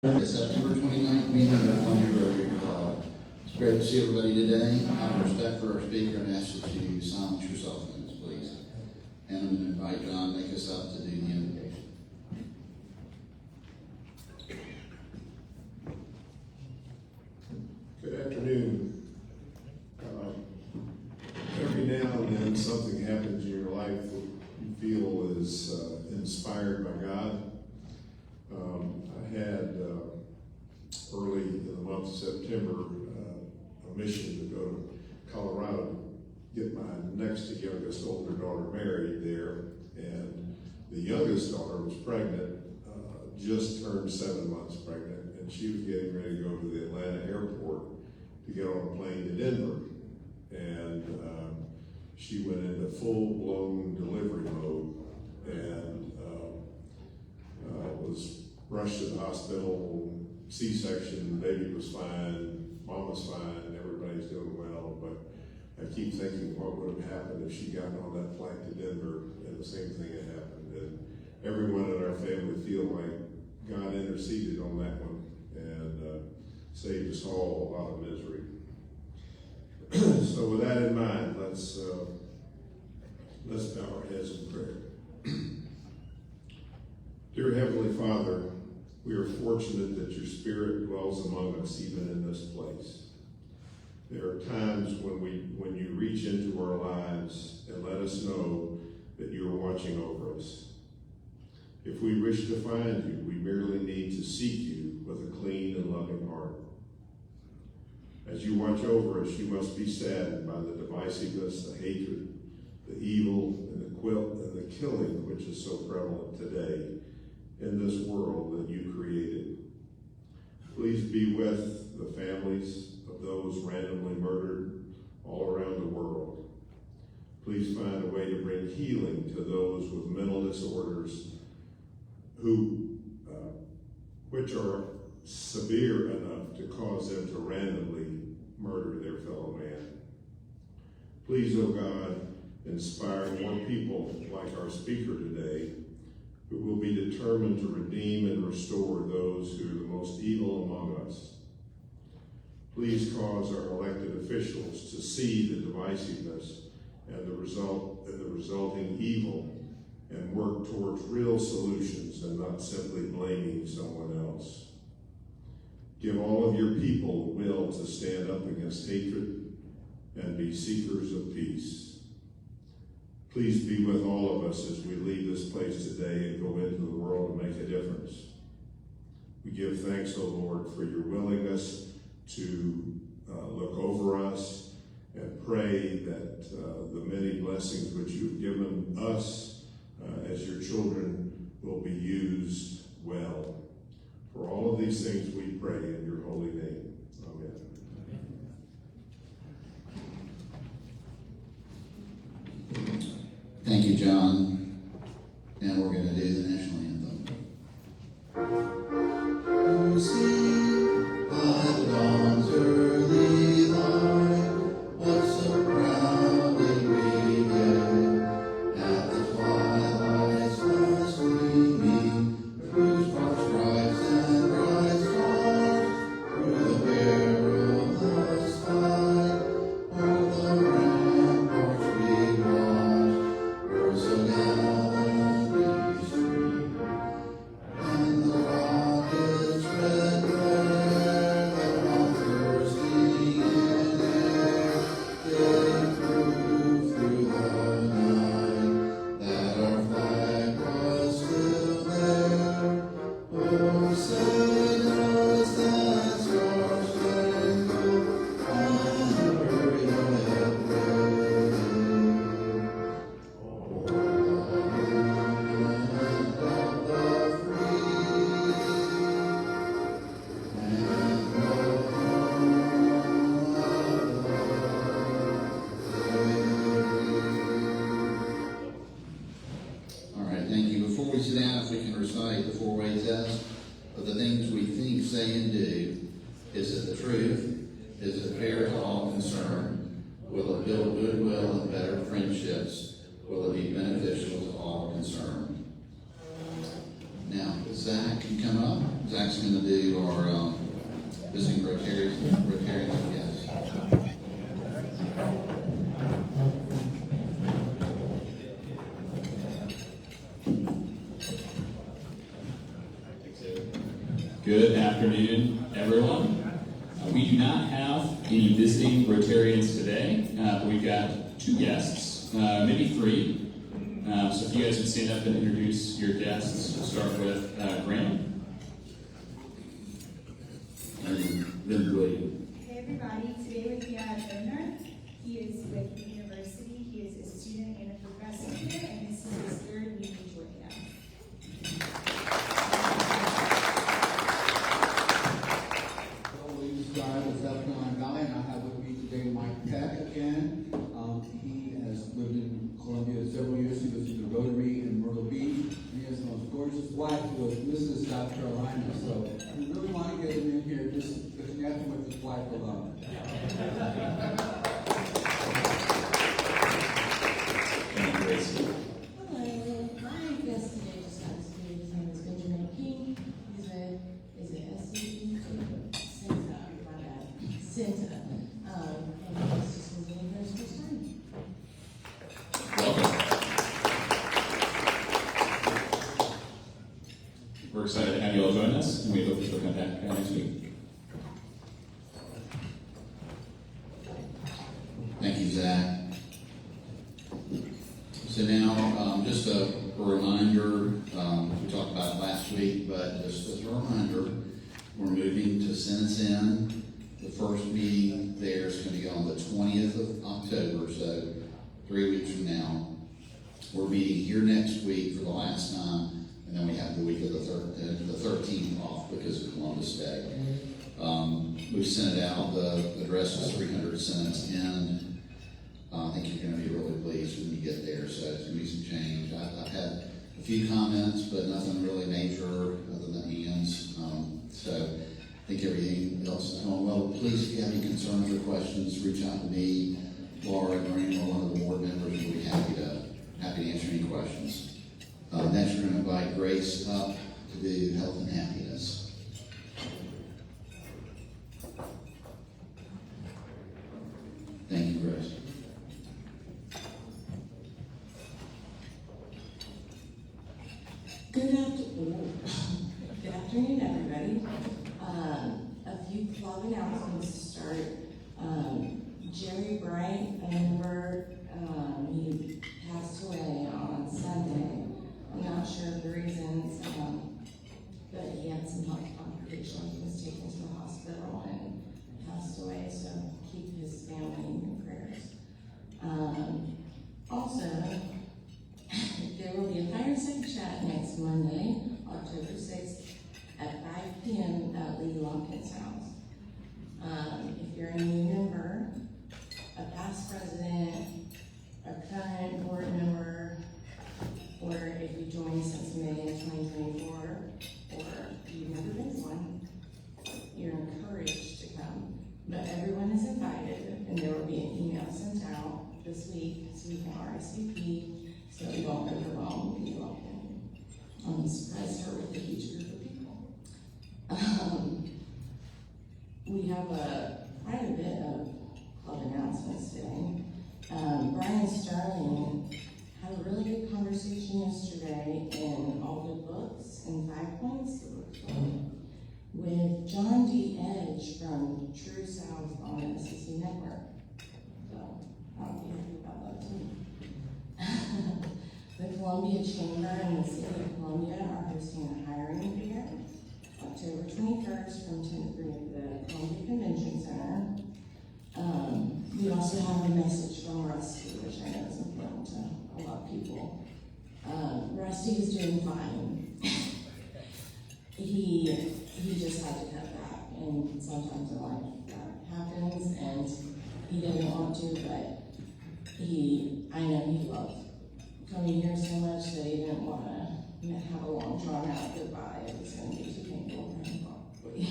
The September 29th meeting of the County Rotary Club. It's great to see everybody today. Out of respect for our speaker, and ask that you silence your cell phones, please. And I'm going to invite John to take us up to do the invocation. Good afternoon. Every now and then something happens in your life that you feel is inspired by God. I had early in the month of September a mission to go to Colorado, get my next to youngest older daughter married there, and the youngest daughter was pregnant, just turned 7 months pregnant, and she was getting ready to go to the Atlanta airport to get on a plane to Denver. And she went into full-blown delivery mode and was rushed to the hospital, C-section, baby was fine, mama's fine, everybody's doing well, but I keep thinking what would have happened if she got on that flight to Denver and the same thing had happened. And everyone in our family feel like God interceded on that one and saved us all a lot of misery. So with that in mind, let's bow our heads in prayer. Dear Heavenly Father, we are fortunate that your Spirit dwells among us even in this place. There are times when you reach into our lives and let us know that you are watching over us. If we wish to find you, we merely need to seek you with a clean and loving heart. As you watch over us, you must be saddened by the divisiveness, the hatred, the evil, and the killing which is so prevalent today in this world that you created. Please be with the families of those randomly murdered all around the world. Please find a way to bring healing to those with mental disorders which are severe enough to cause them to randomly murder their fellow man. Please, O God, inspire more people like our speaker today who will be determined to redeem and restore those who are the most evil among us. Please cause our elected officials to see the divisiveness and the resulting evil and work towards real solutions and not simply blaming someone else. Give all of your people the will to stand up against hatred and be seekers of peace. Please be with all of us as we leave this place today and go into the world and make a difference. We give thanks, O Lord, for your willingness to look over us and pray that the many blessings which you've given us as your children will be used well. For all of these things we pray in your holy name. Amen. Thank you, John. And we're going to do the national anthem. Oh, see, by the dawn's early light, what so proudly we hailed at the twilight's last gleaming, through spark stripes and bright stars, through the perilous fight, o'er the ramparts we watched, were so gallantly streamed, and the rocket's red glare that on thirsty in air gave proof through the night that our flag was still there. Oh, say does that star-spangled banner yet wave? Oh, the land of the free, and the home of the brave. All right, thank you. Before we sit down, if we can recite the four-way test of the things we think, say, and do. Is it the truth? Is it fair to all concerned? Will it build goodwill and better friendships? Will it be beneficial to all concerned? Now, Zach can come up. Zach's gonna do our, visiting Rotarian, yes. Good afternoon, everyone. We do not have any visiting Rotarians today, but we've got two guests, maybe three. So if you guys would stand up and introduce your guests, we'll start with Graham. And then William. Hey everybody, today with me I have Bernard. He is with the university. He is a student and a professor here, and this is his third week joining us. Hello, this is Bryan with South Carolina Valley, and I have with me today Mike Peck again. He has lived in Columbia several years. He was in the Rotary in Myrtle Beach. He has the most gorgeous wife who was Mrs. South Carolina. So we really want to get him in here just to connect him with his wife alone. Thank you, Grace. Hello, my guest today just got to speak. His name is Benjamin King. He's a, is it SCP? Cinta, my bad. Cinta. And he's just visiting here his first time. Welcome. We're excited to have you all join us, and we hope you'll come back next week. Thank you, Zach. So now, just a reminder, we talked about it last week, but just as a reminder, we're moving to Sentence Inn. The first meeting there is going to be on the 20th of October, so 3 weeks from now. We're meeting here next week for the last time, and then we have the week of the 13th off because of Columbus Day. We've sent it out. The address is 300 Sentence Inn. I think you're going to be really pleased when you get there, so it's going to be some change. I've had a few comments, but nothing really major other than hands. So I think everything else is going well. Please, if you have any concerns or questions, reach out to me, Laura, Green, or one of the board members. We'll be happy to answer any questions. Next, we're going to invite Grace up to do health and happiness. Thank you, Grace. Good afternoon, everybody. A few club announcements to start. Jerry Bryan, a member, he passed away on Sunday. I'm not sure of the reasons, but he had some health complications. He was taken to the hospital and passed away, so keep his family in your prayers. Also, there will be a fireside chat next Monday, October 6th, at 5 p.m. at Lee Lumpkin's house. If you're a new member, a past president, a current board member, or if you joined since May of 2024, or you've never been to one, you're encouraged to come. But everyone is invited, and there will be an email sent out this week so you can RSVP so you don't overwhelm Lee Lumpkin. Surprised her with a huge group of people. We have quite a bit of club announcements today. Bryan Sterling had a really good conversation yesterday in All Good Books in 5 Points, the book club, with John D. Edge from True South on the SEC Network. So I'll be happy about that too. The Columbia Chamber and the City of Columbia are hosting a hiring fair October 21st from 10 to 3 at the Columbia Convention Center. We also have a message from Rusty, which I know is important to a lot of people. Rusty is doing fine. he just had to cut back, and sometimes in life that happens, and he didn't want to, but I know he loved coming here so much that he didn't want to have a long drawn out goodbye. It was going to be too painful for him probably.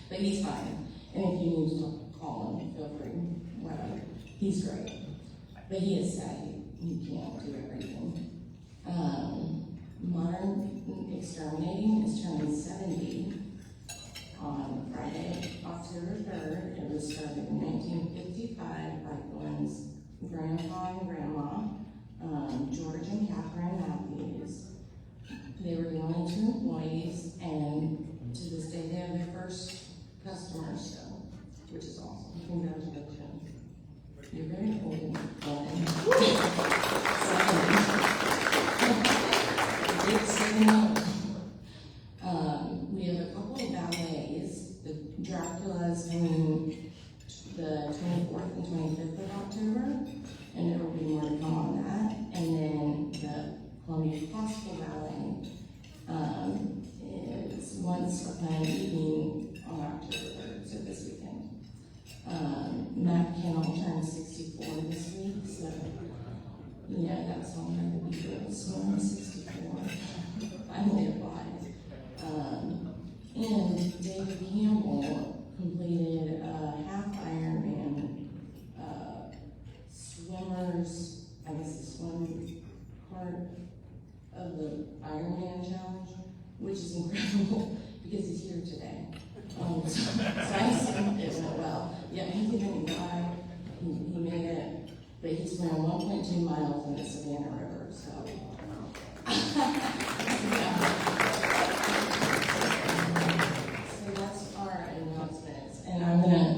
But he's fine. And if you need to call him, feel free, whatever. He's great. But he is sad he can't do everything. Modern Exterminating is turning 70 on Friday, October 3rd. It was started in 1955 by Glenn's grandpa and grandma, George and Catherine Matthews. They were the only two employees, and to this day they have their first customers still, which is awesome. Congratulations. You're very old. We have a couple of ballets. The Dracula's coming the 24th and 25th of October, and there will be more to come on that. And then the Columbia Classical Ballet is once upon evening on October 3rd, so this weekend. Matt Kennel turned 64 this week, so yeah, that song had to be good. So I'm 64. Finally applied. And David Campbell completed a half Ironman swimmers, I guess the swim part of the Ironman challenge, which is incredible because he's here today. So I assume it went well. Yeah, he didn't die. He made it, but he swam 1.2 miles in the Savannah River, so. So that's our announcements, and I'm gonna,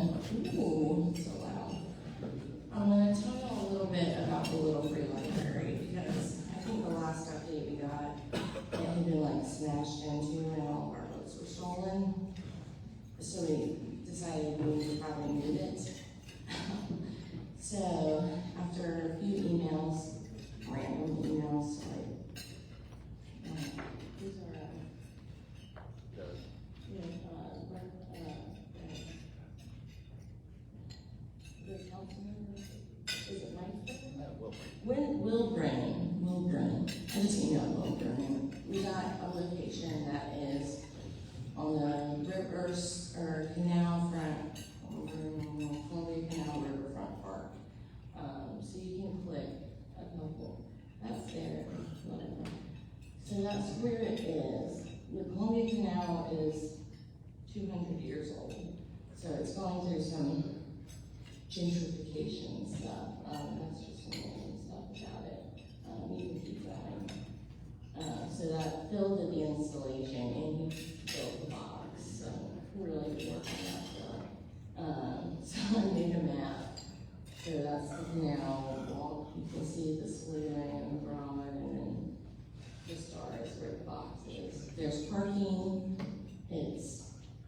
ooh, so loud. I'm gonna tell you a little bit about the Little Free Library, because I think the last update we got, it had been like smashed into and all of our books were stolen. So we decided we probably need it. So after a few emails, random emails, like, these are, the council member, is it Mike? Will Bryan. I just emailed Will Bryan. We got a location that is on the rivers or canal front, Columbia Canal Riverfront Park. So you can click a couple. That's there, whatever. So that's where it is. The Columbia Canal is 200 years old. So it's going through some gentrification stuff. That's just some random stuff about it. You can keep going. So that Phil did the installation and he built the box. So really good work on that, Phil. So I made a map. So that's the canal walk. You can see the sluicing and the broad, and then the stars where the box is. There's parking. It's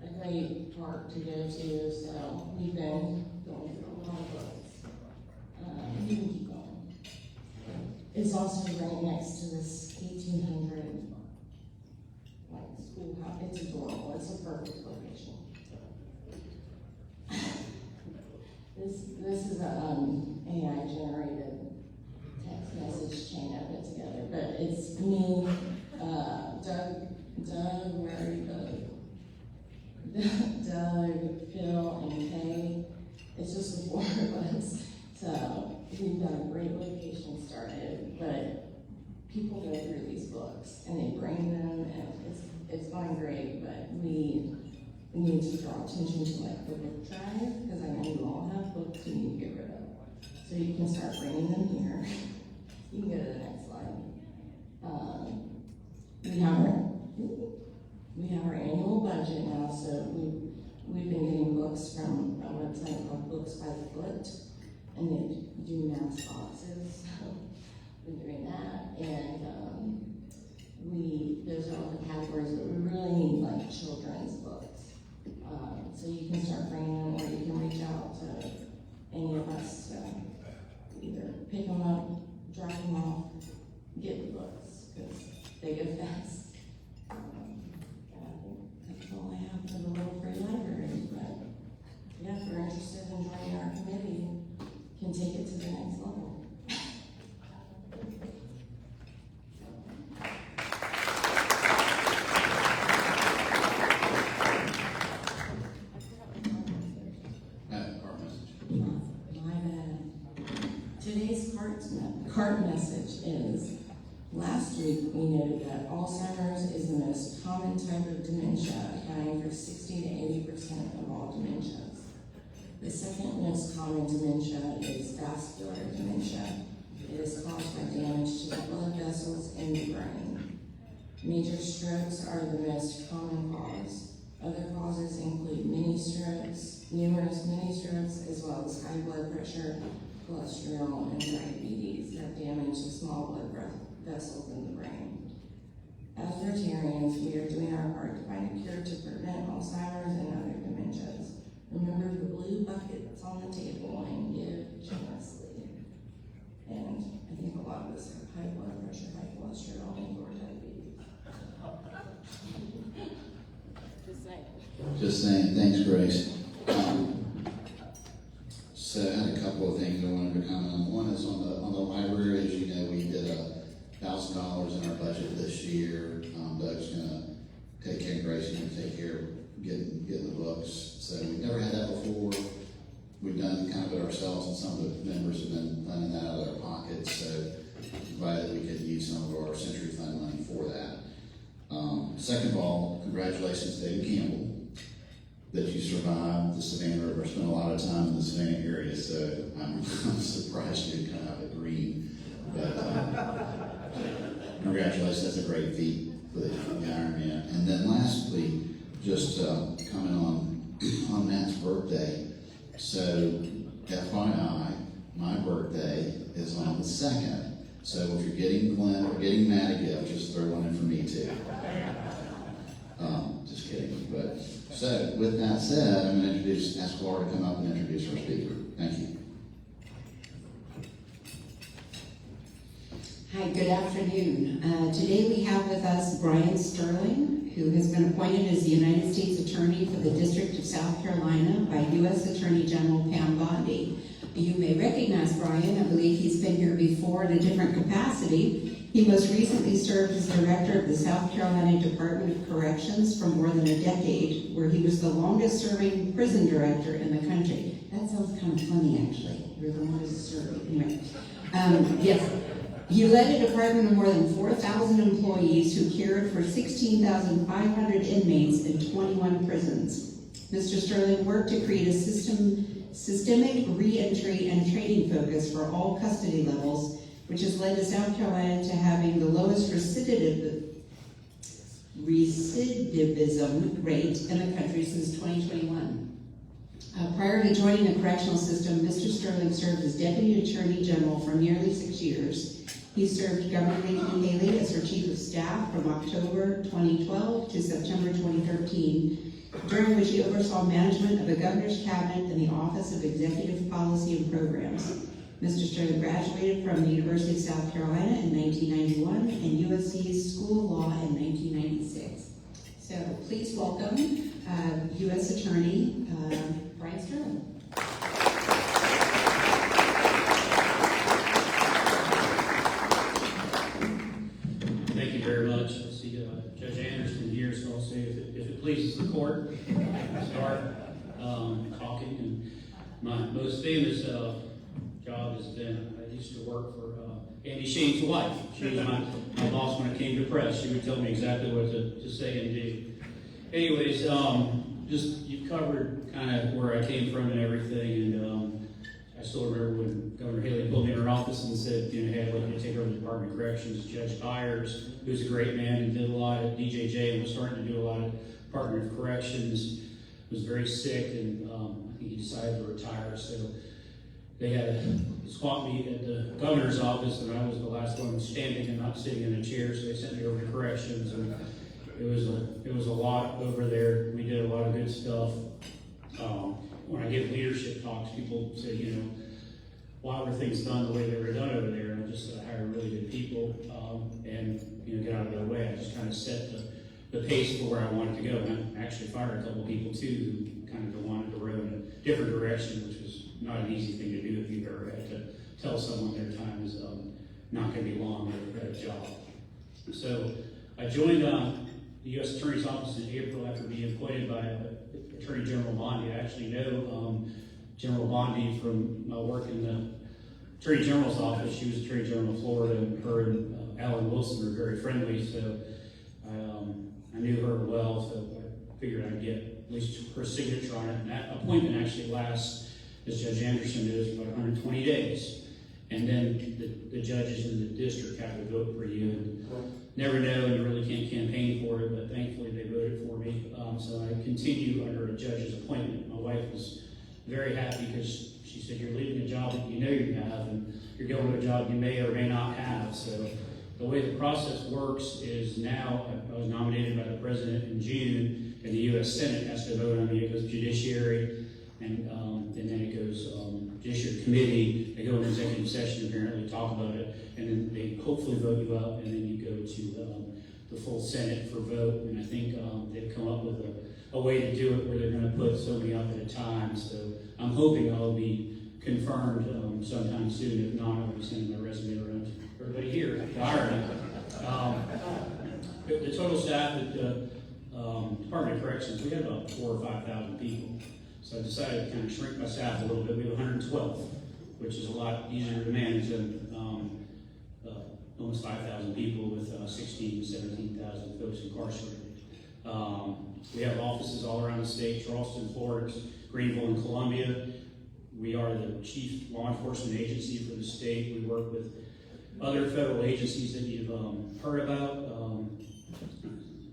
a great park to go to. So we've been going through a lot of books. You can keep going. It's also right next to this 1800 schoolhouse. It's adorable. It's a perfect location. This is a AI generated text message chain I put together, but it's me, Doug, where are you, Doug, Phil, and Kay. It's just the four of us. So we've got a great location started, but people go through these books and they bring them, and it's going great, but we need to draw attention to like the book drive, because I know you all have books you need to get rid of. So you can start bringing them here. You can go to the next slide. We have our annual budget now, so we've been getting books from a website called Books by the Foot, and they do mass boxes. So we're doing that, and those are all the categories, but we really need like children's books. So you can start bringing them, or you can reach out to any of us to either pick them up, drop them off, get the books, because they go fast. And I think that's all I have for the Little Free Library, but yeah, if you're interested in joining our committee, you can take it to the next level. Today's cart message is, Last week, we noted that Alzheimer's is the most common type of dementia, accounting for 60 to 80% of all dementias. The second most common dementia is vascular dementia. It is caused by damage to the blood vessels in the brain. Major strokes are the most common cause. Other causes include mini strokes, numerous mini strokes, as well as high blood pressure, cholesterol, and diabetes that damage the small blood vessels in the brain. As Rotarians, we are doing our part to find a cure to prevent Alzheimer's and other dementias. Remember the blue buckets on the table and give generously. And I think a lot of us have high blood pressure, high cholesterol, and or diabetes. Just saying, thanks, Grace. So I had a couple of things I wanted to comment on. One is on the library. As you know, we did $1,000 in our budget this year. Doug's gonna take care, Grace is gonna take care of getting the books. So we've never had that before. We've done kind of it ourselves, and some of the members have been funding that out of their pockets. So glad that we could use some of our Century Fund money for that. Second of all, congratulations to David Campbell that you survived the Savannah River. Spent a lot of time in the Savannah area, so I'm surprised you didn't come out of green. But congratulations, that's a great feat for the Ironman. And then lastly, just comment on Matt's birthday. So FYI, my birthday is on the 2nd. So if you're getting Glenn or getting Matt a gift, just throw one in for me too. Just kidding. But so with that said, I'm going to ask Laura to come up and introduce our speaker. Thank you. Hi, good afternoon. Today we have with us Bryan Sterling, who has been appointed as the United States Attorney for the District of South Carolina by U.S. Attorney General Pam Bondi. You may recognize Bryan. I believe he's been here before in a different capacity. He most recently served as Director of the South Carolina Department of Corrections for more than a decade, where he was the longest-serving prison director in the country. That sounds kind of funny, actually. You're the longest serving. Anyway, yes. He led a department of more than 4,000 employees who cared for 16,500 inmates in 21 prisons. Mr. Sterling worked to create a systemic re-entry and training focus for all custody levels, which has led to South Carolina to having the lowest recidivism rate in the country since 2021. Prior to joining the correctional system, Mr. Sterling served as Deputy Attorney General for nearly 6 years. He served Governor Nikki Haley as her Chief of Staff from October 2012 to September 2013, during which he oversaw management of the Governor's Cabinet and the Office of Executive Policy and Programs. Mr. Sterling graduated from the University of South Carolina in 1991 and USC's School of Law in 1996. So please welcome U.S. Attorney Bryan Sterling. Thank you very much. I see Judge Anderson here, so I'll say if it pleases the court, I'll start talking. And my most famous job has been, I used to work for Andy Shane's wife. She was my boss when it came to press. She would tell me exactly what to say and do. Anyways, just you covered kind of where I came from and everything, and I still remember when Governor Haley pulled me in her office and said, hey, I'd like you to take over the Department of Corrections. Judge Byers, who's a great man and did a lot at DJJ and was starting to do a lot at Department of Corrections, was very sick, and I think he decided to retire. So they had a squat meet at the governor's office, and I was the last one standing and not sitting in a chair, so they sent me over to Corrections, and it was a lot over there. We did a lot of good stuff. When I give leadership talks, people say, why were things done the way they were done over there? And I just hire really good people and get out of their way. I just kind of set the pace for where I wanted to go. And I actually fired a couple people too who kind of wanted to row in a different direction, which was not an easy thing to do if you've ever had to tell someone their time is not going to be long at a job. So I joined the U.S. Attorney's Office in April after being appointed by Attorney General Bondi. I actually know General Bondi from my work in the Attorney General's office. She was Attorney General of Florida, and her and Alan Wilson are very friendly, so I knew her well, so I figured I'd get at least her signature on it. And that appointment actually lasts, as Judge Anderson knows, about 120 days. And then the judges in the district have to vote for you. And never know, and you really can't campaign for it, but thankfully they voted for me. So I continue under a judge's appointment. My wife was very happy because she said, you're leaving a job that you know you have, and you're going to a job you may or may not have. So the way the process works is now, I was nominated by the president in June, and the U.S. Senate has to vote on me. It goes judiciary, and then it goes judiciary committee. They go in executive session, apparently talk about it, and then they hopefully vote you up, and then you go to the full Senate for vote. And I think they've come up with a way to do it where they're going to put so many up at a time. So I'm hoping I'll be confirmed sometime soon. If not, I'll be sending my resume around to everybody here to hire me. The total staff at the Department of Corrections, we had about 4,000 or 5,000 people. So I decided to kind of shrink my staff a little bit. We have 112, which is a lot easier to manage than almost 5,000 people with 16,000 to 17,000 folks incarcerated. We have offices all around the state: Charleston, Florence, Greenville, and Columbia. We are the chief law enforcement agency for the state. We work with other federal agencies that you've heard about: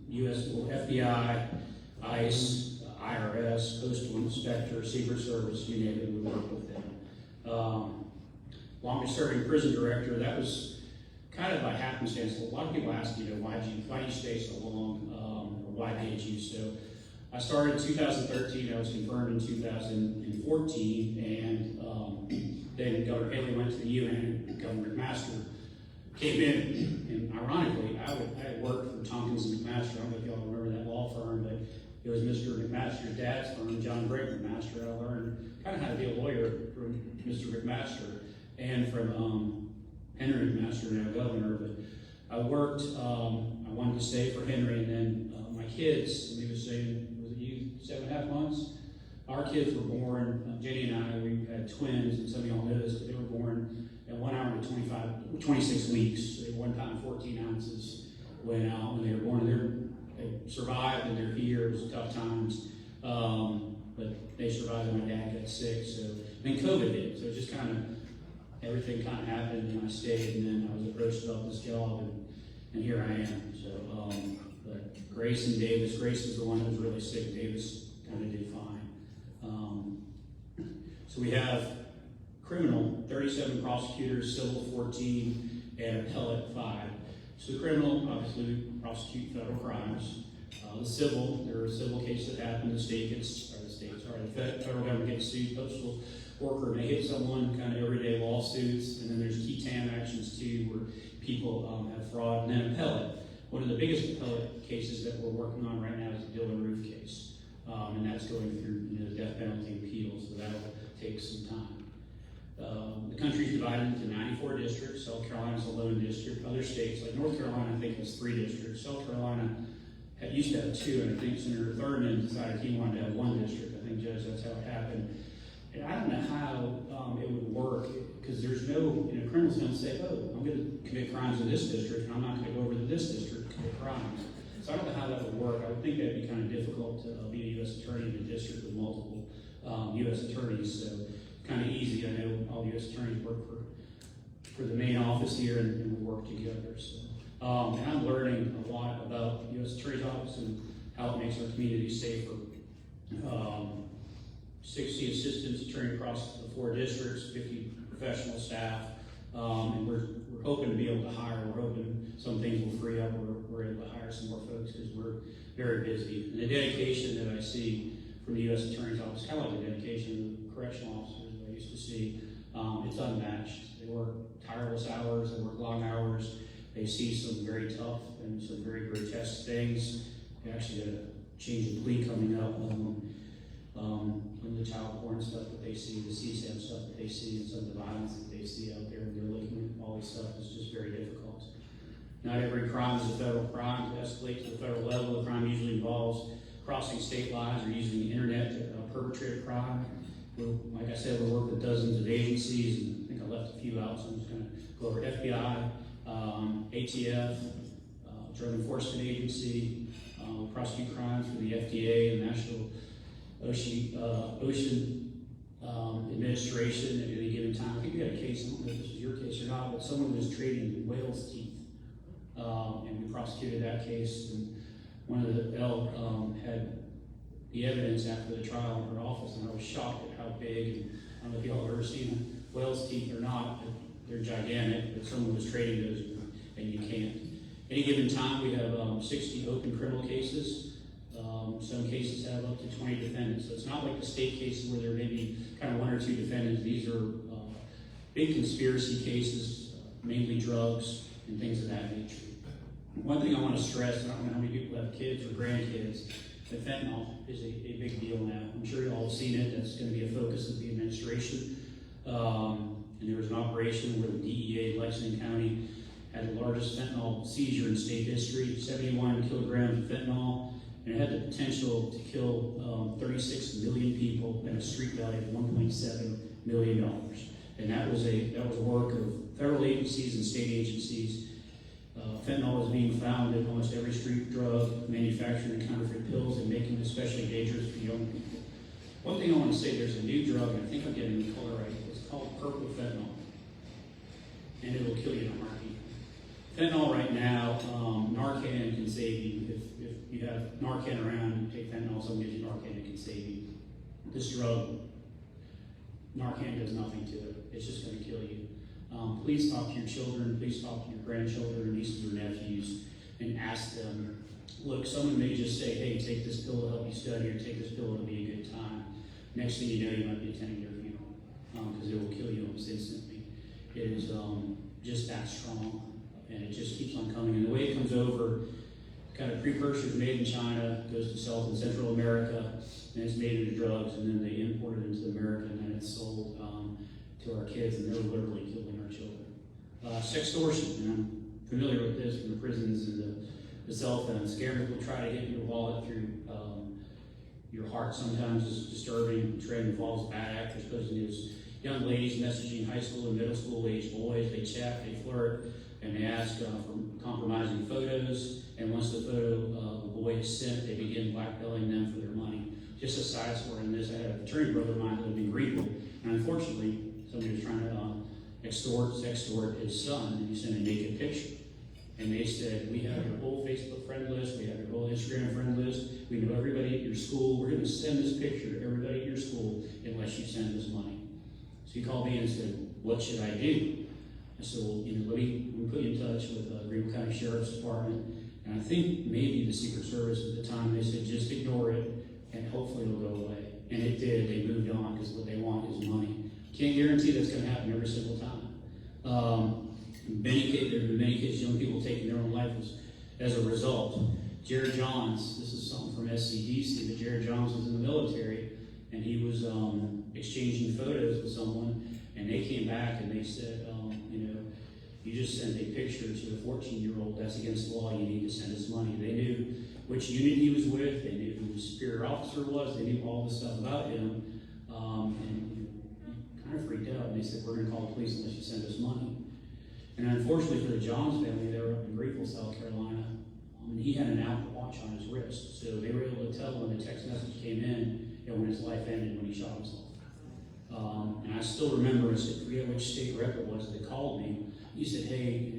U.S. FBI, ICE, IRS, Postal Inspector, Secret Service, you name it, we work with them. Longest serving prison director, that was kind of by happenstance. A lot of people ask, why do you stay so long, or why did you? So I started in 2013, I was confirmed in 2014, and then Governor Haley went to the UN, and Governor McMaster came in, and ironically, I had worked for Tompkins and McMaster. I don't know if y'all remember that law firm, but it was Mr. McMaster's dad's firm, John Brake McMaster. I learned kind of how to be a lawyer from Mr. McMaster and from Henry McMaster, now governor. But I worked, I wanted to stay for Henry, and then my kids, and he was saying, was it you, 7.5 months? Our kids were born, Jenny and I, we had twins, and some of y'all know this, but they were born at 1 hour to 26 weeks. They one time 14 ounces went out when they were born. They survived, and they're here. It was tough times, but they survived, and my dad got sick. So then COVID hit, so it just kind of, everything kind of happened, and I stayed, and then I was approached about this job, and here I am. So, but Grace and Davis, Grace was the one that was really sick. Davis kind of did fine. So we have criminal, 37 prosecutors, civil 14, and appellate 5. So the criminal, obviously, we prosecute federal crimes. The civil, there are civil cases that happen. The federal government gets sued. Postal worker may hit someone, kind of everyday lawsuits. And then there's key TAM actions too, where people have fraud. And then appellate. One of the biggest appellate cases that we're working on right now is the Dillon Roof case. And that's going through the death penalty appeals, so that'll take some time. The country's divided into 94 districts. South Carolina's a lone district. Other states, like North Carolina, I think has 3 districts. South Carolina used to have 2, and I think Senator Thurman decided he wanted to have 1 district. I think, Judge, that's how it happened. And I don't know how it would work, because there's no, criminals don't say, oh, I'm going to commit crimes in this district, and I'm not going to go over to this district to commit crimes. So I don't know how that would work. I would think that'd be kind of difficult to be a U.S. attorney in a district with multiple U.S. attorneys. So kind of easy. I know all the U.S. attorneys work for the main office here, and we work together. So, and I'm learning a lot about the U.S. Attorney's Office and how it makes our community safer. 60 assistants trained across the 4 districts, 50 professional staff, and we're hoping to be able to hire. We're hoping some things will free up. We're able to hire some more folks because we're very busy. And the dedication that I see from the U.S. Attorney's Office, kind of like the dedication of the correctional officers that I used to see, it's unmatched. They work tireless hours, they work long hours, they see some very tough and some very grotesque things. They actually got a change of plea coming up from the child porn stuff that they see, the CSAM stuff that they see, and some of the violence that they see out there, and they're looking at all this stuff is just very difficult. Not every crime is a federal crime. To escalate to the federal level, the crime usually involves crossing state lines or using the internet to perpetrate a crime. Like I said, we work with dozens of agencies, and I think I left a few out, so I'm just going to go over FBI, ATF, Drug Enforcement Agency, prosecute crimes for the FDA and National Ocean Administration at any given time. I think we had a case, I don't know if this was your case or not, but someone was trading whale's teeth. And we prosecuted that case, and one of the had the evidence after the trial in her office, and I was shocked at how big, and I don't know if y'all have ever seen whale's teeth or not, but they're gigantic, but someone was trading those, and you can't. Any given time, we have 60 open criminal cases. Some cases have up to 20 defendants, so it's not like the state cases where there may be kind of one or two defendants. These are big conspiracy cases, mainly drugs and things of that nature. One thing I want to stress, I don't know how many people have kids or grandkids, but fentanyl is a big deal now. I'm sure you all have seen it. That's going to be a focus of the administration. And there was an operation where the DEA in Lexington County had the largest fentanyl seizure in state history, 71 kilograms of fentanyl, and it had the potential to kill 36 million people at a street value of $1.7 million. And that was work of federal agencies and state agencies. Fentanyl is being found in almost every street drug, manufacturing counterfeit pills, and making it especially dangerous for young people. One thing I want to say, there's a new drug, and I think I'm getting the color right. It's called purple fentanyl, and it will kill you in a heartbeat. Fentanyl right now, Narcan can save you. If you have Narcan around, you take fentanyl, someone gives you Narcan, it can save you. This drug, Narcan does nothing to it. It's just going to kill you. Please talk to your children, please talk to your grandchildren, nieces or nephews, and ask them, look, someone may just say, hey, take this pill to help you study, or take this pill, it'll be a good time. Next thing you know, you might be attending their funeral, because it will kill you almost instantly. It is just that strong, and it just keeps on coming. And the way it comes over, kind of precursors made in China, goes to South and Central America, and it's made into drugs, and then they import it into America, and then it's sold to our kids, and they're literally killing our children. Sextortion, and I'm familiar with this from the prisons and the cell phones. Scammers will try to hit your wallet through your heart. Sometimes is disturbing. Trend involves bad actors posing as young ladies messaging high school and middle school age boys. They chat, they flirt, and they ask for compromising photos. And once the photo of the boy is sent, they begin blackmailing them for their money. Just a side story in this, I had a fraternity brother of mine that lived in Greenville, and unfortunately, somebody was trying to sextort his son, and he sent a naked picture. And they said, we have your whole Facebook friend list, we have your whole Instagram friend list, we know everybody at your school, we're going to send this picture to everybody at your school unless you send us money. So he called me and said, what should I do? I said, well, let me put you in touch with Greenville County Sheriff's Department, and I think maybe the Secret Service at the time. They said, just ignore it, and hopefully it'll go away. And it did. They moved on, because what they want is money. Can't guarantee that's going to happen every single time. There have been many cases, young people taking their own life as a result. Jared Johns, this is something from SCDC, but Jared Johns was in the military, and he was exchanging photos with someone, and they came back and they said, you just sent a picture to a 14-year-old, that's against the law, you need to send us money. They knew which unit he was with, they knew who his superior officer was, they knew all this stuff about him, and kind of freaked out, and they said, we're going to call the police unless you send us money. And unfortunately for the Johns family, they were up in Greenville, South Carolina, and he had an Apple Watch on his wrist, so they were able to tell when the text message came in and when his life ended, when he shot himself. And I still remember, I forget which state rep it was that called me. He said, hey,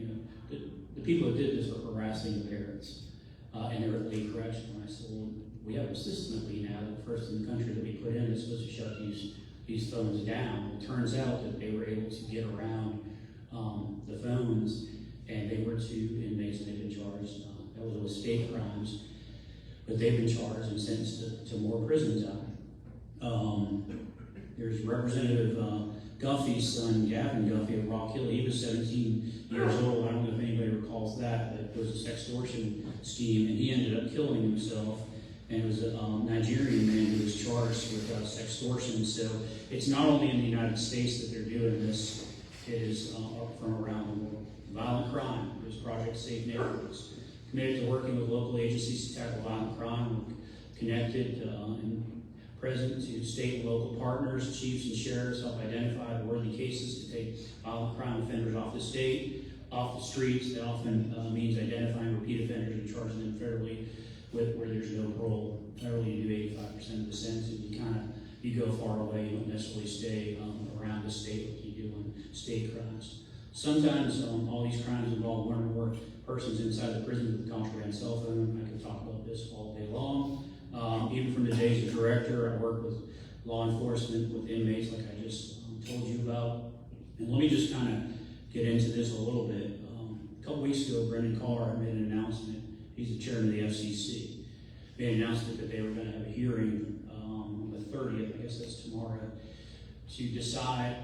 the people that did this were harassing the parents, and they were at Lee Correctional. And I said, well, we have a system at Lee now, the first in the country that we put in that's supposed to shut these phones down. It turns out that they were able to get around the phones, and they were two inmates, and they've been charged. That was state crimes, but they've been charged and sentenced to more prison time. There's Representative Guffey's son, Gavin Guffey of Rock Hill. He was 17 years old. I don't know if anybody recalls that, but it was a sextortion scheme, and he ended up killing himself. And it was a Nigerian man who was charged with sextortion. So it's not only in the United States that they're doing this, it is from around the world. Violent crime. There's Project Safe Neighborhoods. Committed to working with local agencies to tackle violent crime. We're connected and present to state and local partners, chiefs and sheriffs help identify worthy cases to take violent crime offenders off the state. off the streets. That often means identifying repeat offenders and charging them fairly where there's no parole. Federally, you do 85% of the sentence, and you go far away. You don't necessarily stay around the state like you do on state crimes. Sometimes all these crimes involve one or more persons inside the prison with a contraband cell phone. I can talk about this all day long. Even from the days of director, I worked with law enforcement, with inmates like I just told you about. And let me just kind of get into this a little bit. A couple weeks ago, Brendan Carr made an announcement. He's the chairman of the FCC. Made an announcement that they were going to have a hearing on the 30th, I guess that's tomorrow, to decide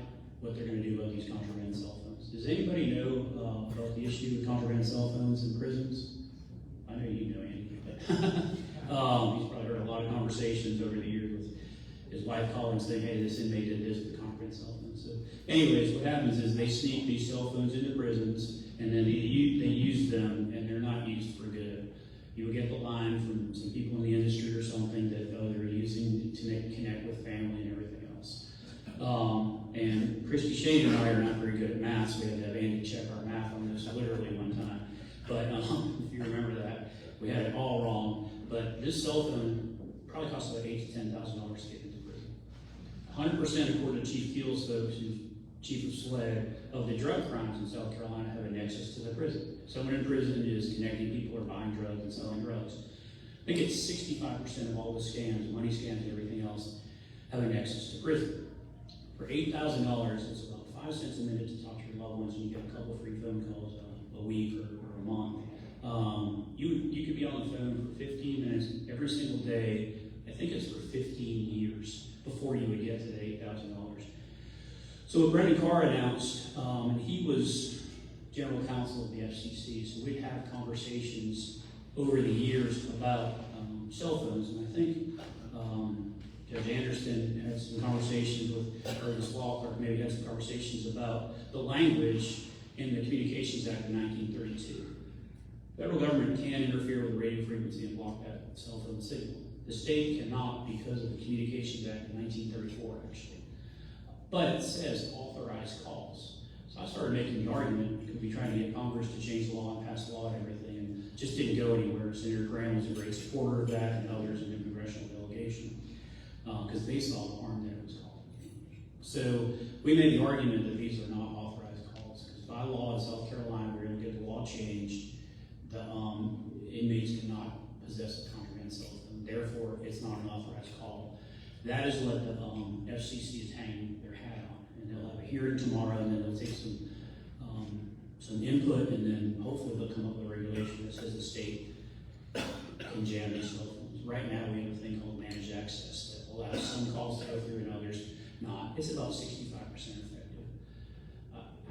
what they're going to do about these contraband cell phones. Does anybody know about the issue with contraband cell phones in prisons? I know you know, Andy. He's probably heard a lot of conversations over the years with his wife calling saying, hey, this inmate did this with the contraband cell phones. So anyways, what happens is they sneak these cell phones into prisons, and then they use them, and they're not used for good. You will get the line from some people in the industry or something that they're using to connect with family and everything else. And Christy Shane and I are not very good at math, so we had to have Andy check our math on this literally one time. But if you remember that, we had it all wrong. But this cell phone probably costs about $8,000 to $10,000 to get into prison. 100% according to Chief Keels, folks, who's chief of SLED, of the drug crimes in South Carolina have a nexus to the prison. Someone in prison is connecting people or buying drugs and selling drugs. I think it's 65% of all the scams, money scams and everything else, have a nexus to prison. For $8,000, it's about 5 cents a minute to talk to your loved ones, and you get a couple free phone calls a week or a month. You could be on the phone for 15 minutes every single day. I think it's for 15 years before you would get to the $8,000. So what Brendan Carr announced, he was general counsel of the FCC, so we'd have conversations over the years about cell phones, and I think Judge Anderson had some conversations with, or this law clerk maybe had some conversations about the language in the Communications Act of 1932. Federal government can interfere with the radio frequency and block that cell phone signal. The state cannot because of the Communications Act of 1934, actually. But it says authorized calls. So I started making the argument because we tried to get Congress to change the law and pass the law and everything, and just didn't go anywhere. Senator Graham was a great supporter of that, and others in the congressional delegation, because they saw the harm that it was causing. So we made the argument that these are not authorized calls, because by law in South Carolina, we're going to get the law changed. The inmates cannot possess a contraband cell phone. Therefore, it's not an authorized call. That is what the FCC is hanging their hat on, and they'll have a hearing tomorrow, and then they'll take some input, and then hopefully they'll come up with a regulation that says the state can jam these cell phones. Right now, we have a thing called managed access that allows some calls to go through and others not. It's about 65% effective.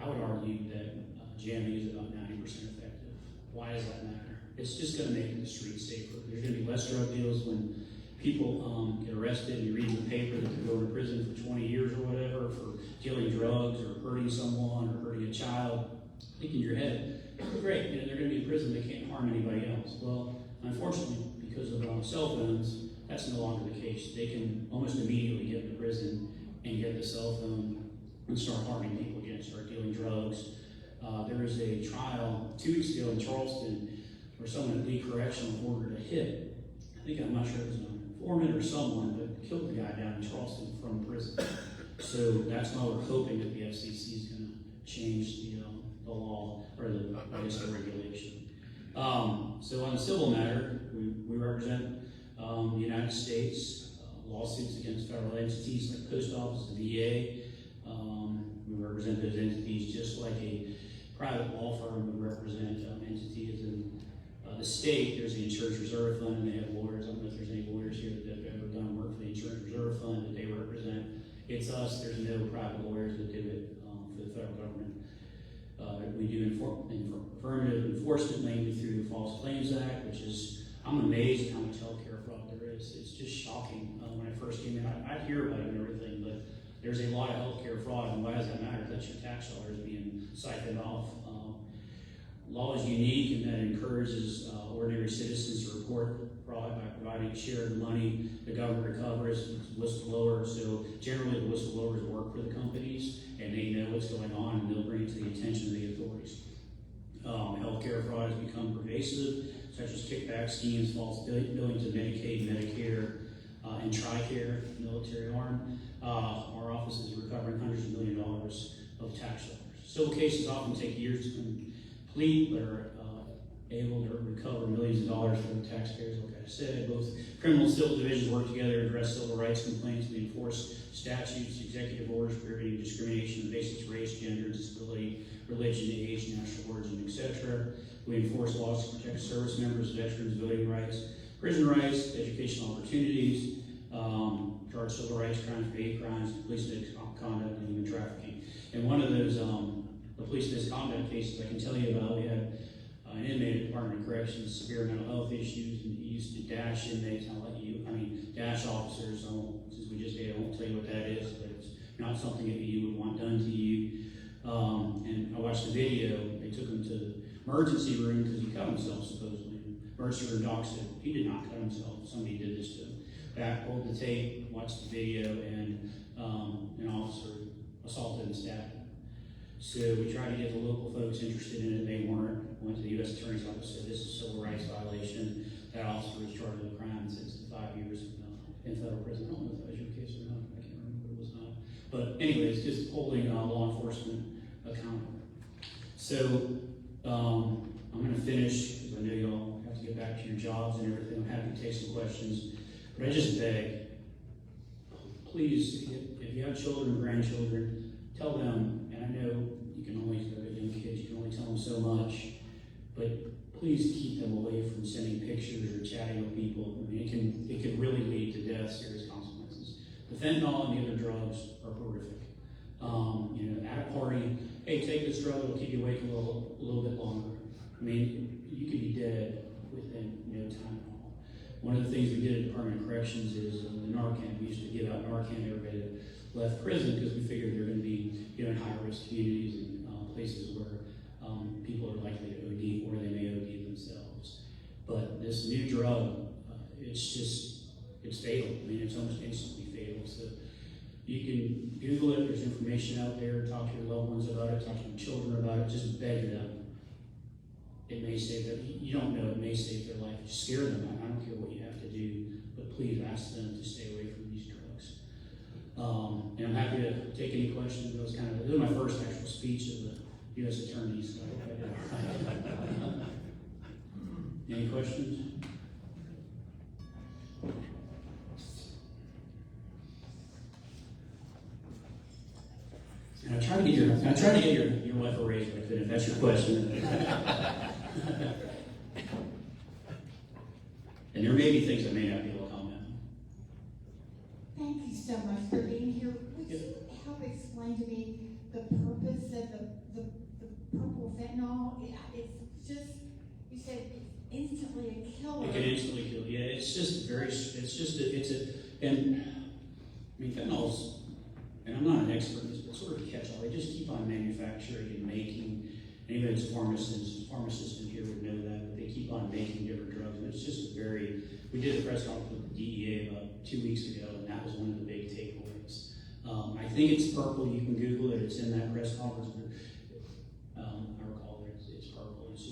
I would argue that jamming is about 90% effective. Why does that matter? It's just going to make the streets safer. There's going to be less drug deals when people get arrested, and you read in the paper that they're going to prison for 20 years or whatever for dealing drugs or hurting someone or hurting a child. Think in your head, great, they're going to be in prison, they can't harm anybody else. Well, unfortunately, because of cell phones, that's no longer the case. They can almost immediately get into prison and get the cell phone and start harming people again, start dealing drugs. There was a trial 2 weeks ago in Charleston where someone at Lee Correctional ordered a hit. I'm not sure it was an informant or someone, but killed the guy down in Charleston from prison. So that's why we're hoping that the FCC is going to change the law, or the regulation. So on a civil matter, we represent the United States, lawsuits against federal entities like post office, the VA. We represent those entities just like a private law firm would represent entities in the state. There's the Insurance Reserve Fund, and they have lawyers. I don't know if there's any lawyers here that have ever done work for the Insurance Reserve Fund that they represent. It's us. There's no private lawyers that do it for the federal government. We do affirmative enforcement mainly through the False Claims Act, which is, I'm amazed at how much healthcare fraud there is. It's just shocking. When I first came in, I'd hear about it and everything, but there's a lot of healthcare fraud, and why does that matter? That's your tax dollars being siphoned off. Law is unique in that it encourages ordinary citizens to report fraud by providing share of the money the government recovers. Whistleblowers, so generally the whistleblowers work for the companies, and they know what's going on, and they'll bring it to the attention of the authorities. Healthcare fraud has become pervasive, such as kickback schemes, false billing to Medicaid, Medicare, and TRICARE, military arm. Our office is recovering hundreds of $millions of tax dollars. Civil cases often take years to complete, but are able to recover millions of dollars for the taxpayers. Like I said, both criminal and civil divisions work together to address civil rights complaints. We enforce statutes, executive orders prohibiting discrimination on the basis of race, gender, disability, religion, age, national origin, etc. We enforce laws to protect service members, veterans, voting rights, prison rights, educational opportunities, charge civil rights crimes, hate crimes, police misconduct, and human trafficking. And one of those, the police misconduct cases I can tell you about, we had an inmate at the Department of Corrections, severe mental health issues, and he used to dash inmates. Dash officers. Since we just did, I won't tell you what that is, but it's not something that you would want done to you. And I watched the video. They took him to the emergency room because he cut himself, supposedly. Emergency room doc said he did not cut himself. Somebody did this to him. Back, pulled the tape, watched the video, and an officer assaulted and stabbed him. So we tried to get the local folks interested in it. They weren't. Went to the U.S. Attorney's Office, said this is a civil rights violation. That officer was charged with a crime and sentenced to 5 years in federal prison. I don't know if that was your case or not. I can't remember, but it was not. But anyways, just holding law enforcement accountable. So I'm going to finish because I know y'all have to get back to your jobs and everything. I'm happy to take some questions, but I just beg, please, if you have children or grandchildren, tell them. And I know you can only young kids, you can only tell them so much, but please keep them away from sending pictures or chatting with people. I mean, it can really lead to death, serious consequences. The fentanyl and the other drugs are horrific. At a party, hey, take this drug, it'll keep you awake a little bit longer. I mean, you could be dead within no time at all. One of the things we did at the Department of Corrections is the Narcan. We used to give out Narcan to everybody that left prison because we figured they're going to be in high-risk communities and places where people are likely to OD or they may OD themselves. But this new drug, it's fatal. I mean, it's almost instantly fatal. So you can Google it. There's information out there. Talk to your loved ones about it. Talk to your children about it. Just beg them. It may save their, you don't know, it may save their life. Just scare them. I don't care what you have to do, but please ask them to stay away from these drugs. And I'm happy to take any questions. This was my first actual speech as a U.S. attorney, so I hope I did it right. Any questions? And I try to get your wife a raise if I could, if that's your question. And there may be things I may not be able to comment on. Thank you so much for being here. Would you help explain to me the purpose of the purple fentanyl? It's just, you said it's instantly a killer. It can instantly kill. Yeah, fentanyl's, and I'm not an expert in this, but sort of catch-all. They just keep on manufacturing and making. Anybody that's a pharmacist in here would know that, but they keep on making different drugs. And it's just we did a press conference with the DEA about 2 weeks ago, and that was one of the big takeaways. I think it's purple. You can Google it. It's in that press conference. I recall that it's purple. It's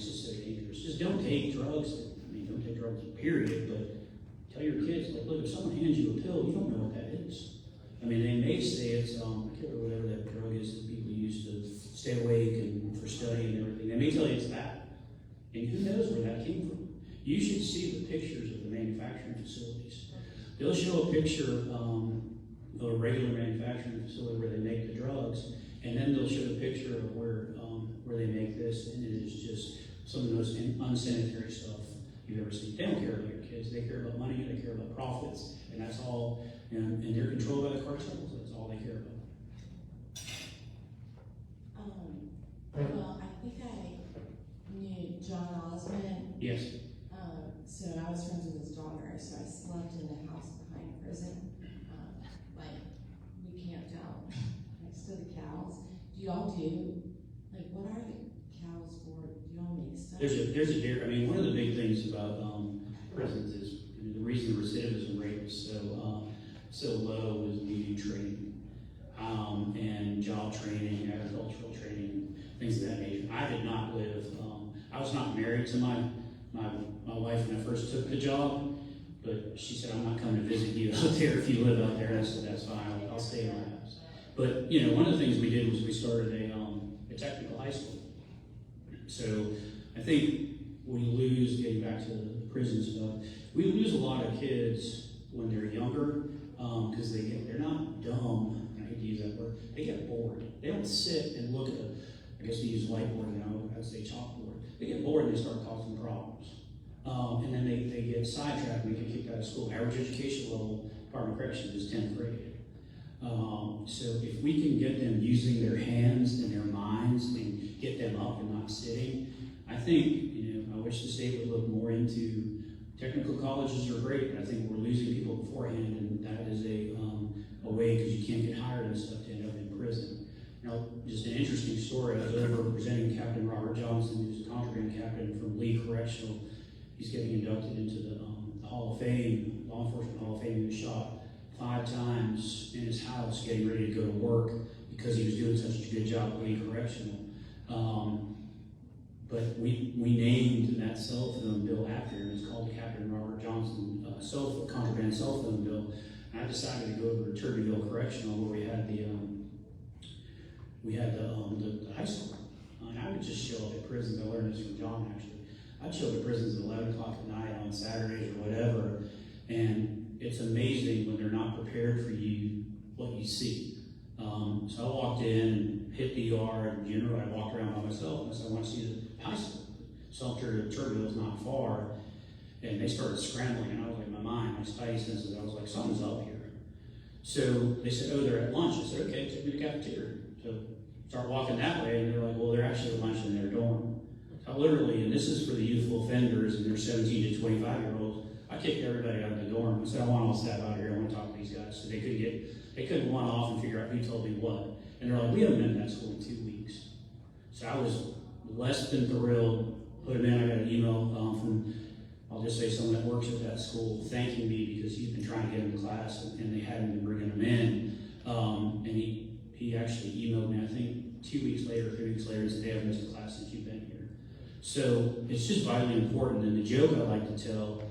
just so dangerous. Just don't take drugs. Don't take drugs, period. But tell your kids, look, if someone hands you a pill, you don't know what that is. They may say it's whatever that drug is that people use to stay awake and for study and everything. They may tell you it's that. And who knows where that came from? You should see the pictures of the manufacturing facilities. They'll show a picture of a regular manufacturing facility where they make the drugs, and then they'll show a picture of where they make this, and it is just some of the most unsanitary stuff you've ever seen. They don't care about your kids. They care about money. They care about profits, and that's all. And they're controlled by the cartels. That's all they care about. Well, I think I knew John Osmond. Yes. So I was friends with his daughter, so I slept in the house behind prison. We camped out next to the cows. Do y'all what are the cows for? Do y'all make stuff? There's a dairy. One of the big things about prisons is the reason the recidivism rate was so low was due to training and job training, agricultural training, things of that nature. I did not live, I was not married to my wife when I first took the job, but she said, I'm not coming to visit you out there if you live out there. I said, that's fine, I'll stay in my house. But, you know, one of the things we did was we started a technical high school. So I think we lose, getting back to the prison stuff, we lose a lot of kids when they're younger, because they're not dumb, I hate to use that word, they get bored. They don't sit and look at I guess we use whiteboard now, I'd say chalkboard. They get bored and they start causing problems. And then they get sidetracked and they get kicked out of school. Average education level, Department of Corrections is 10th grade. So if we can get them using their hands and their minds and get them up and not sitting, I think, you know, I wish the state would look more into technical colleges are great, but I think we're losing people beforehand, and that is a way, because you can't get hired and stuff to end up in prison. Now, just an interesting story, I was over representing Captain Robert Johnson, who's a contraband captain from Lee Correctional. He's getting inducted into the Hall of Fame, Law Enforcement Hall of Fame. He was shot 5 times in his house getting ready to go to work because he was doing such a good job at Lee Correctional. But we named that cell phone bill after him. It's called the Captain Robert Johnson contraband cell phone bill. And I decided to go over to Turbyville Correctional where we had the high school. And I would just show up at prisons. I learned this from John actually. I'd show up at prisons at 11 o'clock at night on Saturdays or whatever. And it's amazing when they're not prepared for you, what you see. So I walked in and hit the yard, and generally I walked around by myself and I said, I want to see the high school. Sumter to Turbyville is not far. And they started scrambling, and I was like, my spidey senses, I was like, something's up here. So they said, oh, they're at lunch. I said, okay, take me to the cafeteria. So start walking that way, and they're like, well, they're actually at lunch in their dorm. So literally, and this is for the youthful offenders, and they're 17 to 25-year-olds, I kicked everybody out of the dorm. I said, I want all staff out here, I want to talk to these guys. So they couldn't run off and figure out who told me what. And they're like, we haven't been to that school in 2 weeks. So I was less than thrilled. Put them in, I got an email from, I'll just say someone that works at that school thanking me because he's been trying to get them to class and they hadn't been bringing them in. And he actually emailed me, I think 2 weeks later, 3 weeks later, and said, they haven't missed a class since you've been here. So it's just vitally important. And the joke I like to tell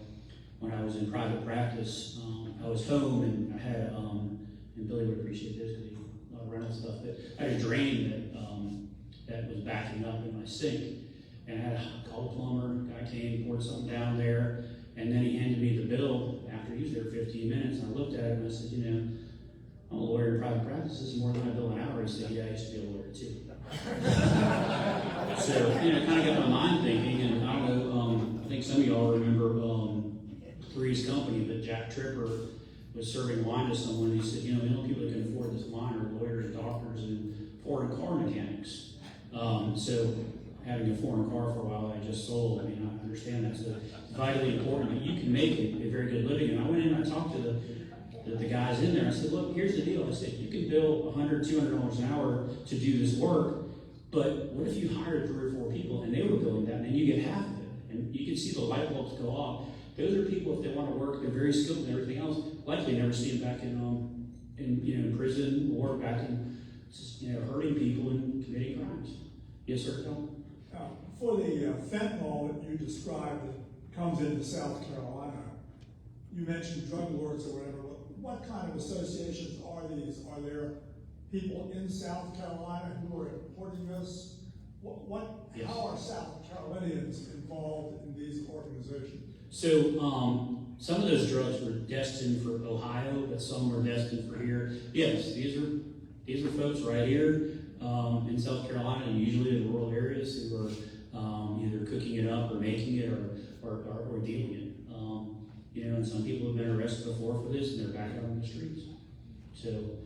when I was in private practice, I was home and I had, and Billy would appreciate this because he a lot of rental stuff, but I had a drain that was backing up in my sink. And I had to call a plumber, guy came, poured something down there, and then he handed me the bill after he was there 15 minutes, and I looked at it and I said, you know, I'm a lawyer in private practice, this is more than I bill an hour. He said, yeah, I used to be a lawyer too. So, you know, kind of got my mind thinking, and I don't know, I think some of y'all remember Three's Company, but Jack Tripper was serving wine to someone, and he said, you know, the only people that can afford this wine are lawyers, doctors, and foreign car mechanics. So having a foreign car for a while that I just sold, I mean, I understand that's vitally important, but you can make a very good living. And I went in and I talked to the guys in there. I said, look, here's the deal. I said, you can bill $100, $200 an hour to do this work, but what if you hired 3 or 4 people and they were billing that, and then you get half of it, and you can see the light bulbs go off. Those are people, if they want to work, they're very skilled and everything else, likely never see them back in prison or back in, you know, hurting people and committing crimes. Yes, sir, Tom? For the fentanyl that you described that comes into South Carolina, you mentioned drug lords or whatever. What kind of associations are these? Are there people in South Carolina who are importing this? Yes. How are South Carolinians involved in these organizations? So some of those drugs were destined for Ohio, but some were destined for here. Yes, these are folks right here in South Carolina, and usually in rural areas who are either cooking it up or making it or dealing it. You know, and some people have been arrested before for this, and they're back out on the streets. So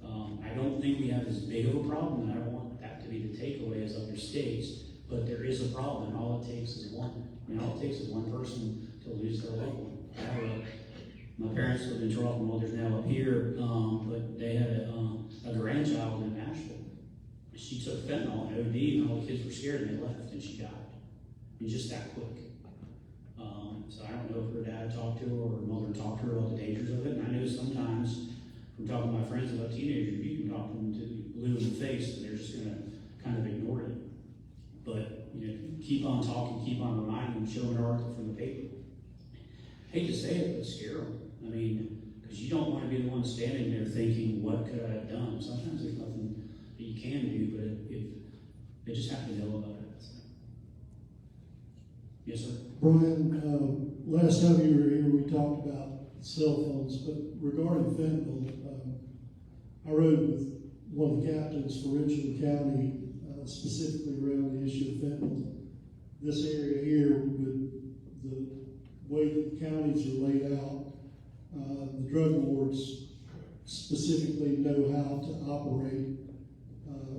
I don't think we have as big of a problem, and I don't want that to be the takeaway as other states, but there is a problem, and all it takes is one. I mean, all it takes is one person to lose their loved one. My parents lived in Charleston, well, there's now up here, but they had a grandchild in Nashville. She took fentanyl and OD, and all the kids were scared, and they left, and she died. And just that quick. So I don't know if her dad talked to her or her mother talked to her about the dangers of it. And I know sometimes from talking to my friends about teenagers, you can talk to them to blue in the face, and they're just going to kind of ignore it. keep on talking, keep on reminding them, show them an article from the paper. Hate to say it, but scare them. I mean, because you don't want to be the one standing there thinking, what could I have done? Sometimes there's nothing that you can do, but if they just have to know about it. So. Yes, sir. Brian, last time you were here, we talked about cell phones, but regarding fentanyl, I rode with one of the captains for Richland County, specifically around the issue of fentanyl. This area here, with the way that the counties are laid out, the drug lords specifically know how to operate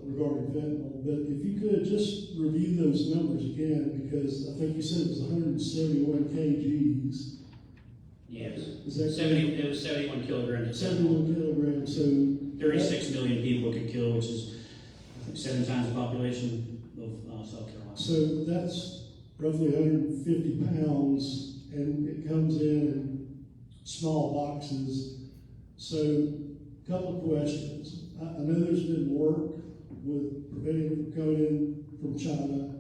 regarding fentanyl. But if you could just review those numbers again, because I think you said it was 171 kgs. Yes. Is that 70? It was 71 kilograms. of 71 kilograms. So 36 million people could kill, which is I think 7 times the population of South Carolina. So that's roughly 150 pounds, and it comes in small boxes. So, a couple of questions. I know there's been work with preventing it from coming in from China,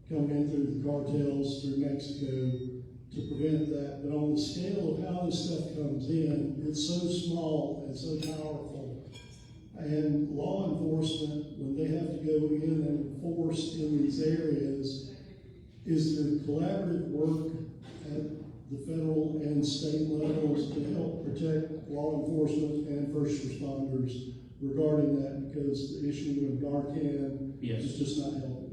coming in through the cartels, through Mexico, to prevent that. But on the scale of how this stuff comes in, it's so small and so powerful. And law enforcement, when they have to go in and enforce in these areas, is there collaborative work at the federal and state levels to help protect law enforcement and first responders regarding that? Because the issue of Narcan is just not helping.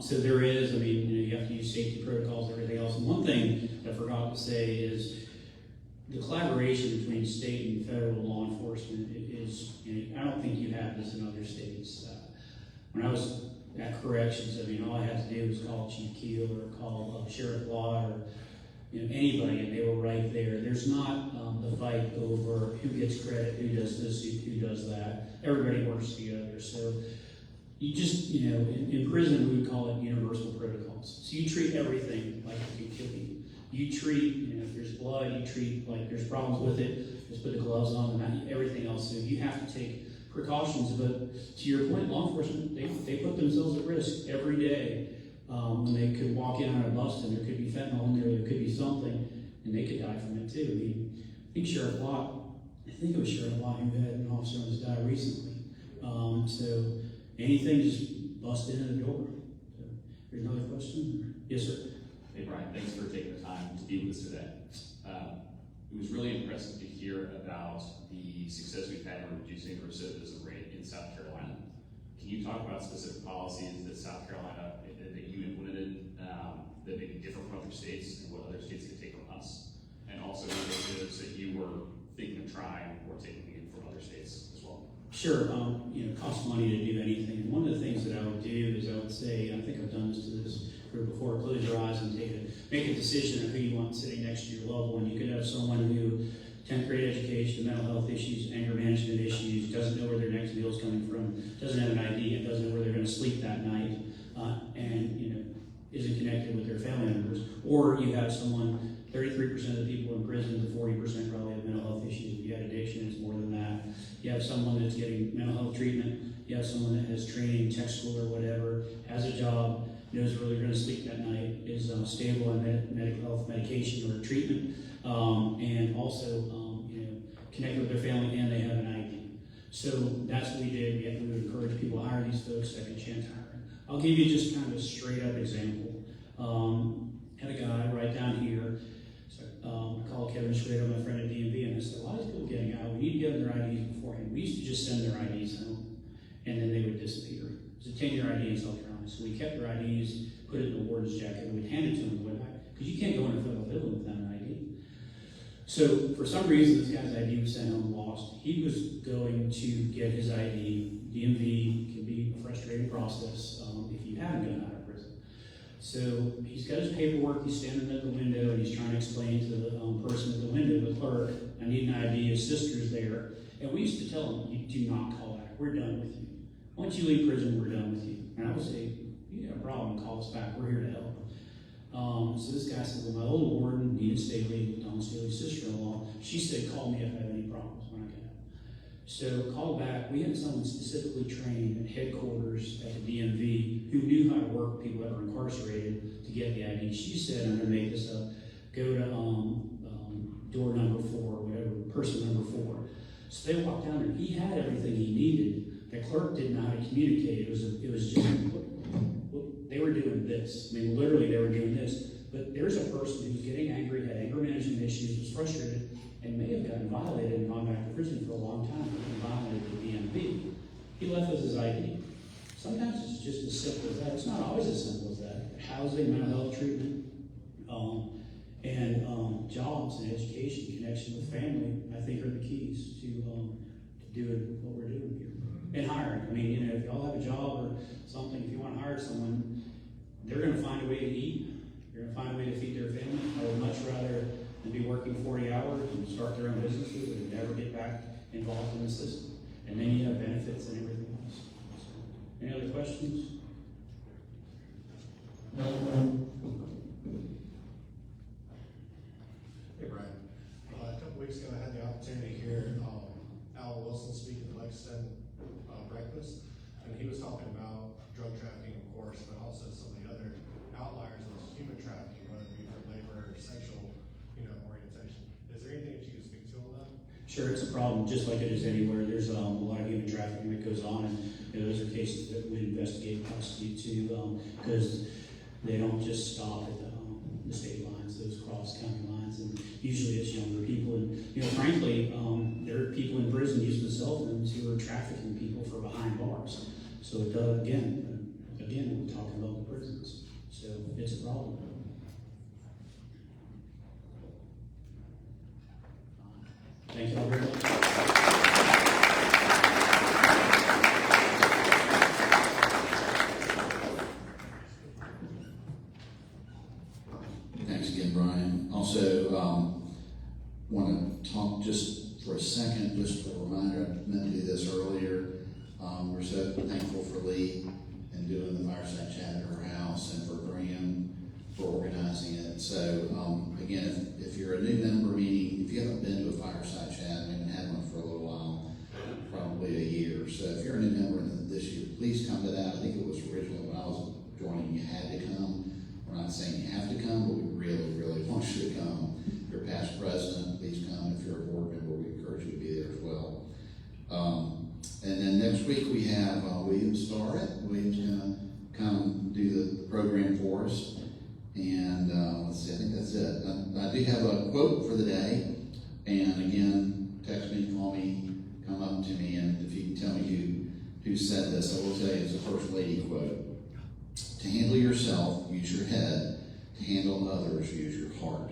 So there is, I mean, you have to use safety protocols and everything else. And one thing I forgot to say is the collaboration between state and federal law enforcement is, I don't think you have this in other states. When I was at corrections, I mean, all I had to do was call Chief Keel or call Sheriff Law or anybody, and they were right there. There's not the fight over who gets credit, who does this, who does that. Everybody works together. So you just, in prison we would call it universal protocols. So you treat everything like it can kill you. You treat, if there's blood, you treat like there's problems with it, just put the gloves on and everything else. So you have to take precautions. But to your point, law enforcement, they put themselves at risk every day. When they could walk in on a bus and there could be fentanyl in there could be something, and they could die from it too. I mean, I think it was Sheriff Law who had an officer on his die recently. So anything just bust in the door. So, there's another question? Yes, sir. Hey, Bryan, thanks for taking the time to be with us today. It was really impressive to hear about the success we've had in reducing the recidivism rate in South Carolina. Can you talk about specific policies that South Carolina, that you implemented, that may be different from other states and what other states can take from us? And also initiatives that you were thinking of trying or taking in from other states as well? Sure. It costs money to do anything. And one of the things that I would do is I would say, I think I've done this to this group before, close your eyes and make a decision of who you want sitting next to your loved one. You could have someone who 10th grade education, mental health issues, anger management issues, doesn't know where their next meal is coming from, doesn't have an ID, and doesn't know where they're going to sleep that night, and isn't connected with their family members. Or you have someone, 33% of the people in prison, 40% probably have mental health issues. If you had addiction, it's more than that. You have someone that's getting mental health treatment. You have someone that has training, tech school or whatever, has a job, knows where they're going to sleep that night, is stable on medical health medication or treatment, and also connected with their family, and they have an ID. So that's what we did. We would encourage people to hire these folks, second chance hiring. I'll give you just kind of a straight up example. Had a guy right down here. So, I called Kevin Schrader, my friend at DMV, and I said, "Why is people getting out? We need to get them their IDs beforehand." We used to just send their IDs home, and then they would disappear. It was a 10-year ID in South Carolina, so we kept their IDs, put it in the warden's jacket, and we'd hand it to them and went back, because you can't go in a federal building without an ID. So for some reason, this guy's ID was sent home lost. He was going to get his ID. DMV can be a frustrating process if you haven't gotten out of prison. So he's got his paperwork, he's standing at the window, and he's trying to explain to the person at the window, the clerk, I need an ID, his sister's there. And we used to tell him, you do not call back, we're done with you. Once you leave prison, we're done with you. And I would say, you got a problem, call us back, we're here to help. So this guy said, well, my old warden, Nina Staley, Don Staley's sister-in-law, she said, call me if I have any problems when I get out. So call back, we had someone specifically trained at headquarters at the DMV who knew how to work people that were incarcerated to get the ID. She said, I'm gonna make this up, go to door number 4, whatever, person number 4. So they walked down there, he had everything he needed. The clerk didn't know how to communicate. It was just, they were doing this. I mean, literally they were doing this. But there's a person who was getting angry, had anger management issues, was frustrated, and may have gotten violated and gone back to prison for a long time and violated the DMV. He left with his ID. Sometimes it's just as simple as that. It's not always as simple as that. Housing, mental health treatment, and jobs and education, connection with family, I think are the keys to doing what we're doing here. And hiring. I mean, you know, if y'all have a job or something, if you want to hire someone, they're going to find a way to eat. They're going to find a way to feed their family. I would much rather than be working 40 hours and start their own businesses and never get back involved in the system. And then you have benefits and everything else. So, any other questions? Hey, Bryan. A couple weeks ago, I had the opportunity to hear Al Wilson speak at the Lexington breakfast, and he was talking about drug trafficking, of course, but also some of the other outliers of human trafficking, whether it be for labor or sexual, orientation. Is there anything that you can speak to on that? Sure, it's a problem, just like it is anywhere. There's a lot of human trafficking that goes on, and those are cases that we investigate and prosecute too, because they don't just stop at the state lines; those cross county lines, and usually it's younger people. And frankly, there are people in prison using cell phones who are trafficking people for behind bars. So again, we're talking about the prisons, so it's a problem. Thank you all very much. Thanks again, Bryan. Also, want to talk just for a second, just a reminder, I meant to do this earlier. We're so thankful for Lee and doing the fireside chat at her house, and for Graham for organizing it. So again, if you're a new member, meaning if you haven't been to a fireside chat, we haven't had one for a little while, probably a year. So if you're a new member this year, please come to that. I think it was originally when I was joining, you had to come. We're not saying you have to come, but we really, really want you to come. If you're a past president, please come. If you're a board member, we encourage you to be there as well. And then next week we have William Starrett. William's going to come do the program for us. And let's see, I think that's it. I do have a quote for the day. And again, text me, call me, come up to me, and if you can tell me who said this, I will tell you it's a First Lady quote. To handle yourself, use your head. To handle others, use your heart.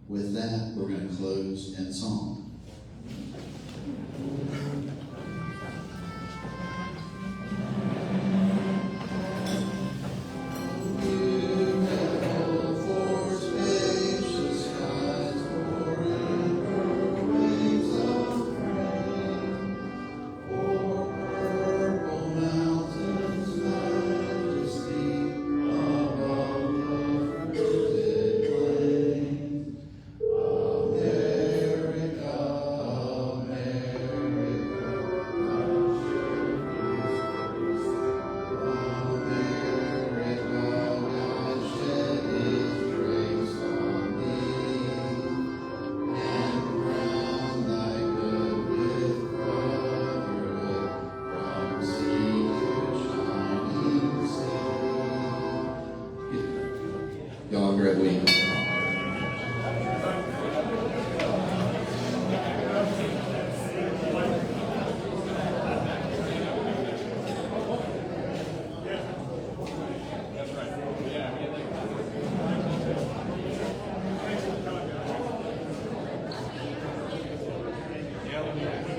With that, we're going to close in song. Y'all have a great week. Yeah.